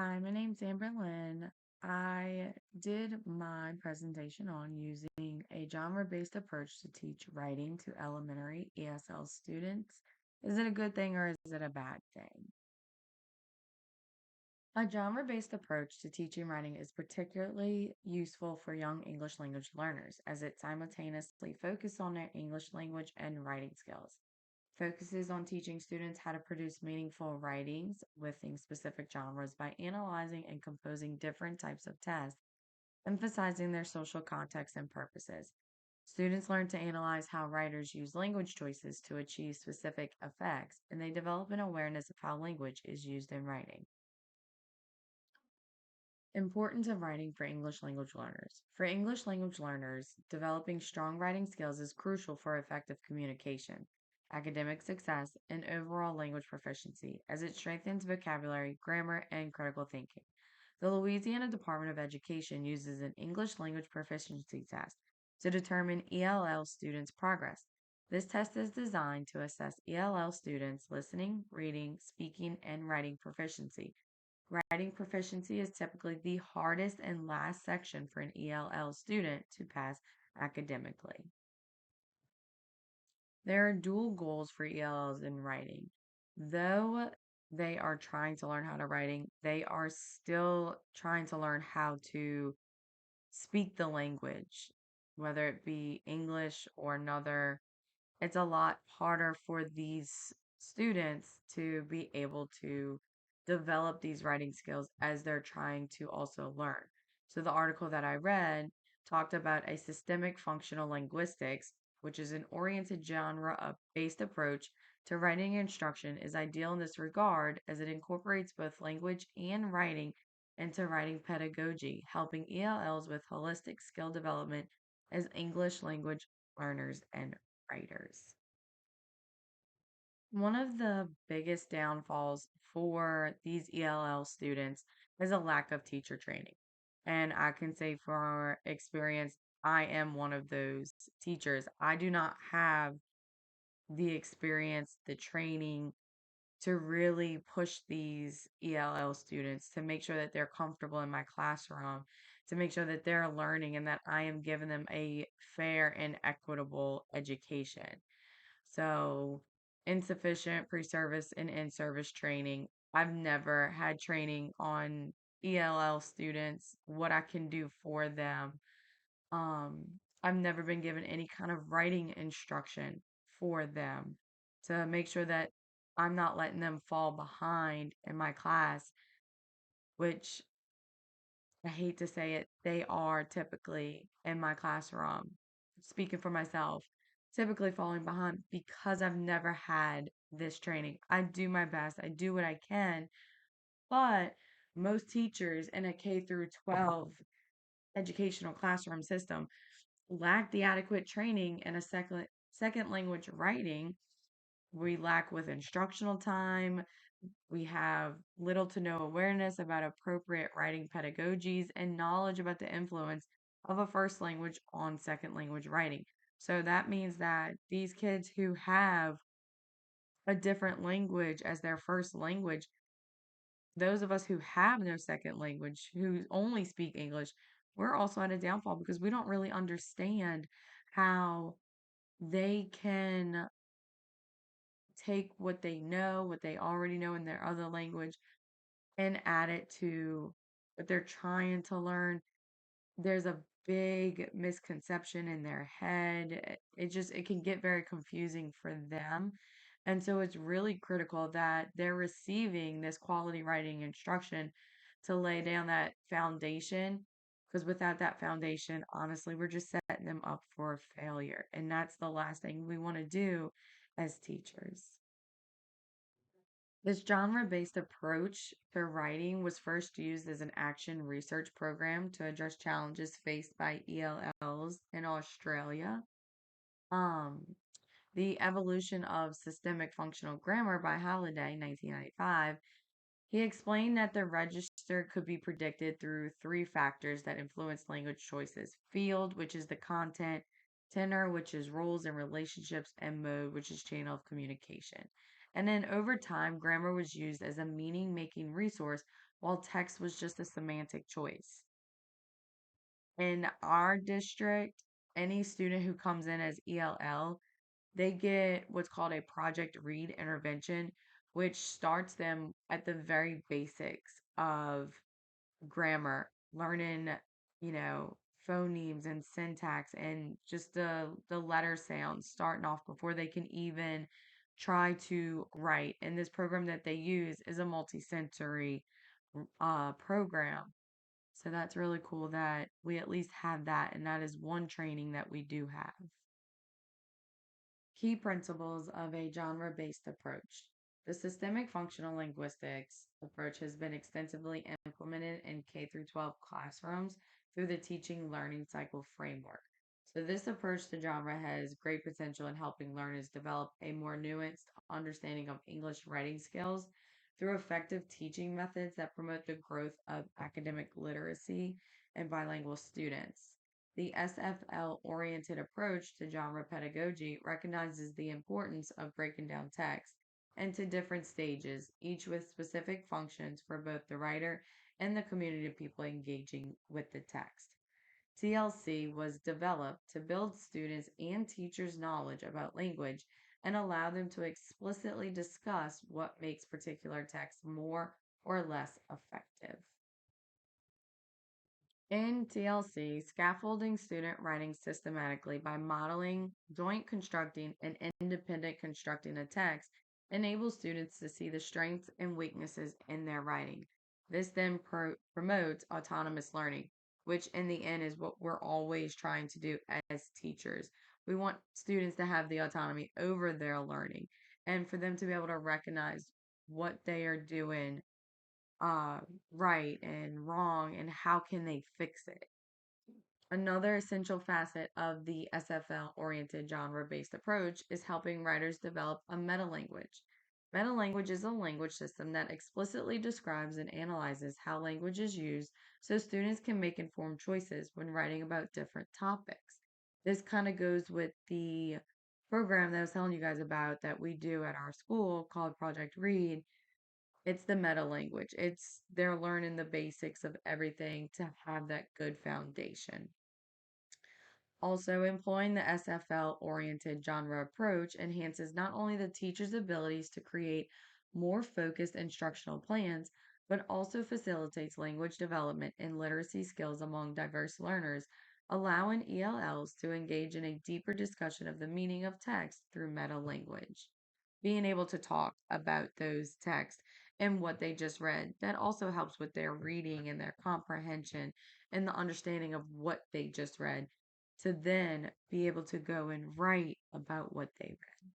Hi, my name's Amber Lynn. I did my presentation on using a genre-based approach to teach writing to elementary ESL students. Is it a good thing or is it a bad thing? A genre-based approach to teaching writing is particularly useful for young English language learners as it simultaneously focuses on their English language and writing skills. Focuses on teaching students how to produce meaningful writings within specific genres by analyzing and composing different types of tests, emphasizing their social context and purposes. Students learn to analyze how writers use language choices to achieve specific effects, and they develop an awareness of how language is used in writing. Importance of writing for English language learners. For English language learners, developing strong writing skills is crucial for effective communication, academic success, and overall language proficiency, as it strengthens vocabulary, grammar, and critical thinking. The Louisiana Department of Education uses an English language proficiency test to determine ELL students' progress. This test is designed to assess ELL students' listening, reading, speaking, and writing proficiency. Writing proficiency is typically the hardest and last section for an ELL student to pass academically. There are dual goals for ELLs in writing. Though they are trying to learn how to writing, they are still trying to learn how to speak the language, whether it be English or another. It's a lot harder for these students to be able to develop these writing skills as they're trying to also learn. So, the article that I read talked about a systemic functional linguistics, which is an oriented genre of based approach to writing instruction, is ideal in this regard as it incorporates both language and writing into writing pedagogy, helping ELLs with holistic skill development as English language learners and writers. One of the biggest downfalls for these ELL students is a lack of teacher training. And I can say from experience, I am one of those teachers. I do not have the experience, the training to really push these ELL students to make sure that they're comfortable in my classroom, to make sure that they're learning and that I am giving them a fair and equitable education. So, insufficient pre service and in service training. I've never had training on ELL students, what I can do for them. Um, I've never been given any kind of writing instruction for them to make sure that I'm not letting them fall behind in my class, which I hate to say it, they are typically in my classroom, speaking for myself, typically falling behind because I've never had this training. I do my best, I do what I can, but most teachers in a K through 12 educational classroom system lack the adequate training in a second language writing. We lack with instructional time, we have little to no awareness about appropriate writing pedagogies and knowledge about the influence of a first language on second language writing. So that means that these kids who have a different language as their first language, those of us who have no second language, who only speak English, we're also at a downfall because we don't really understand how they can take what they know, what they already know in their other language, and add it to what they're trying to learn. There's a big misconception in their head. It can get very confusing for them. And so it's really critical that they're receiving this quality writing instruction to lay down that foundation. Because without that foundation, honestly, we're just setting them up for failure. And that's the last thing we want to do as teachers. This genre-based approach to writing was first used as an action research program to address challenges faced by ELLs in Australia. Um, the evolution of systemic functional grammar by Halliday, 1995, he explained that the register could be predicted through three factors that influence language choices: field, which is the content, tenor, which is roles and relationships, and mode, which is channel of communication. And then over time, grammar was used as a meaning making resource while text was just a semantic choice. In our district, any student who comes in as ELL, they get what's called a project read intervention, which starts them at the very basics of grammar, learning, you know, phonemes and syntax and just the letter sounds starting off before they can even try to write. And this program that they use is a multi-sensory program. So that's really cool that we at least have that, and that is one training that we do have. Key principles of a genre based approach. The systemic functional linguistics approach has been extensively implemented in K through 12 classrooms through the teaching learning cycle framework. So, this approach to genre has great potential in helping learners develop a more nuanced understanding of English writing skills through effective teaching methods that promote the growth of academic literacy and bilingual students. The SFL oriented approach to genre pedagogy recognizes the importance of breaking down text into different stages, each with specific functions for both the writer and the community of people engaging with the text. TLC was developed to build students and teachers' knowledge about language and allow them to explicitly discuss what makes particular text more or less effective. In TLC, scaffolding student writing systematically by modeling, joint constructing, and independent constructing a text enables students to see the strengths and weaknesses in their writing. This then promotes autonomous learning, which in the end is what we're always trying to do as teachers. We want students to have the autonomy over their learning and for them to be able to recognize what they are doing uh, right and wrong and how can they fix it. Another essential facet of the SFL oriented genre based approach is helping writers develop a meta language. Meta language is a language system that explicitly describes and analyzes how language is used so students can make informed choices when writing about different topics. This kind of goes with the program that I was telling you guys about that we do at our school called Project Read. It's the meta language. It's they're learning the basics of everything to have that good foundation. Also, employing the SFL oriented genre approach enhances not only the teacher's abilities to create more focused instructional plans, but also facilitates language development and literacy skills among diverse learners, allowing ELLs to engage in a deeper discussion of the meaning of text through meta language. Being able to talk about those texts and what they just read, that also helps with their reading and their comprehension and the understanding of what they just read to then be able to go and write about what they read.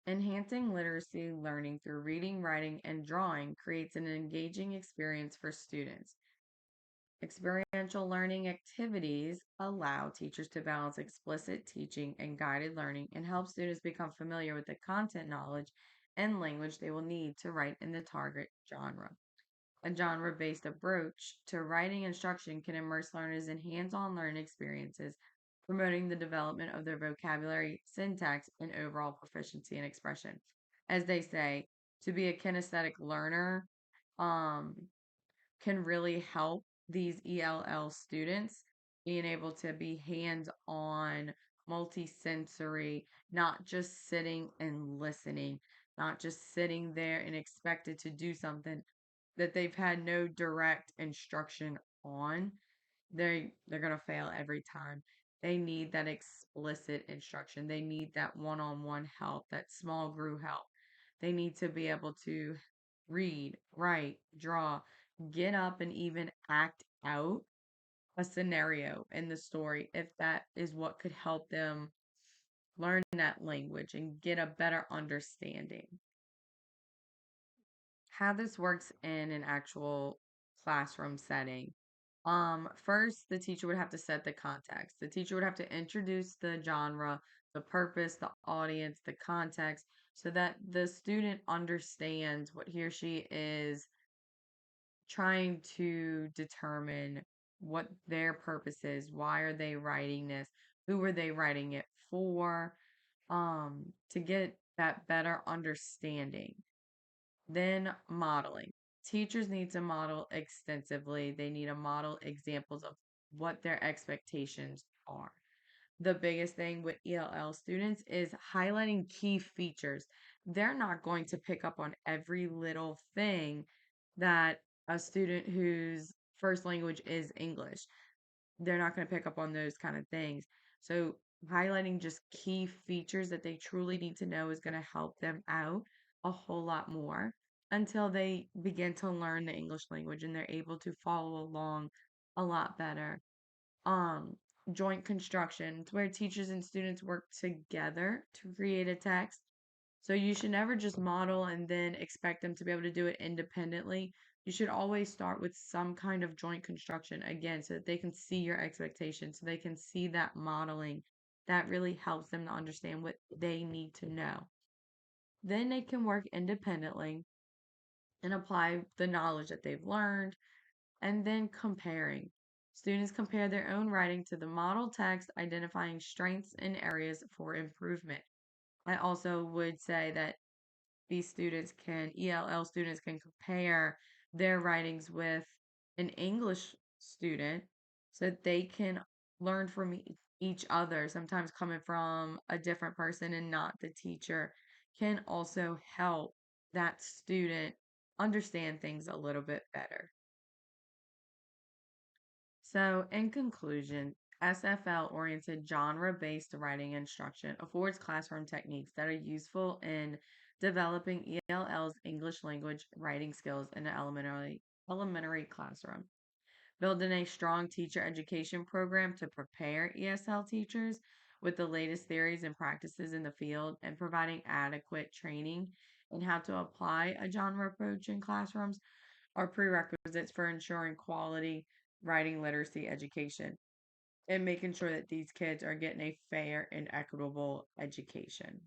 Enhancing literacy learning through reading, writing, and drawing creates an engaging experience for students. Experiential learning activities allow teachers to balance explicit teaching and guided learning and help students become familiar with the content knowledge and language they will need to write in the target genre. A genre based approach to writing instruction can immerse learners in hands on learning experiences, promoting the development of their vocabulary, syntax, and overall proficiency in expression. As they say, to be a kinesthetic learner um, can really help these ELL students being able to be hands on, multisensory, not just sitting and listening, not just sitting there and expected to do something that they've had no direct instruction on, they're gonna fail every time. They need that explicit instruction. They need that one-on-one help, that small group help. They need to be able to read, write, draw, get up and even act out a scenario in the story if that is what could help them learn that language and get a better understanding. How this works in an actual classroom setting. First, the teacher would have to set the context. The teacher would have to introduce the genre, the purpose, the audience, the context, so that the student understands what he or she is trying to determine what their purpose is, why are they writing this, who are they writing it for, to get that better understanding. Then modeling. Teachers need to model extensively. They need to model examples of what their expectations are. The biggest thing with ELL students is highlighting key features. They're not going to pick up on every little thing that a student whose first language is English, they're not going to pick up on those kind of things. So, highlighting just key features that they truly need to know is going to help them out a whole lot more until they begin to learn the English language and they're able to follow along a lot better. um Joint construction. It's where teachers and students work together to create a text. So you should never just model and then expect them to be able to do it independently. You should always start with some kind of joint construction again so that they can see your expectations, so they can see that modeling. That really helps them to understand what they need to know. Then they can work independently and apply the knowledge that they've learned. And then comparing. Students compare their own writing to the model text, identifying strengths and areas for improvement. I also would say that ELL students can compare their writings with an English student so that they can learn from each other. Sometimes coming from a different person and not the teacher can also help that student understand things a little bit better. So, in conclusion, SFL oriented genre based writing instruction affords classroom techniques that are useful in developing ELL's English language writing skills in an elementary classroom. Building a strong teacher education program to prepare ESL teachers with the latest theories and practices in the field and providing adequate training in how to apply a genre approach in classrooms are prerequisites for ensuring quality writing literacy education and making sure that these kids are getting a fair and equitable education.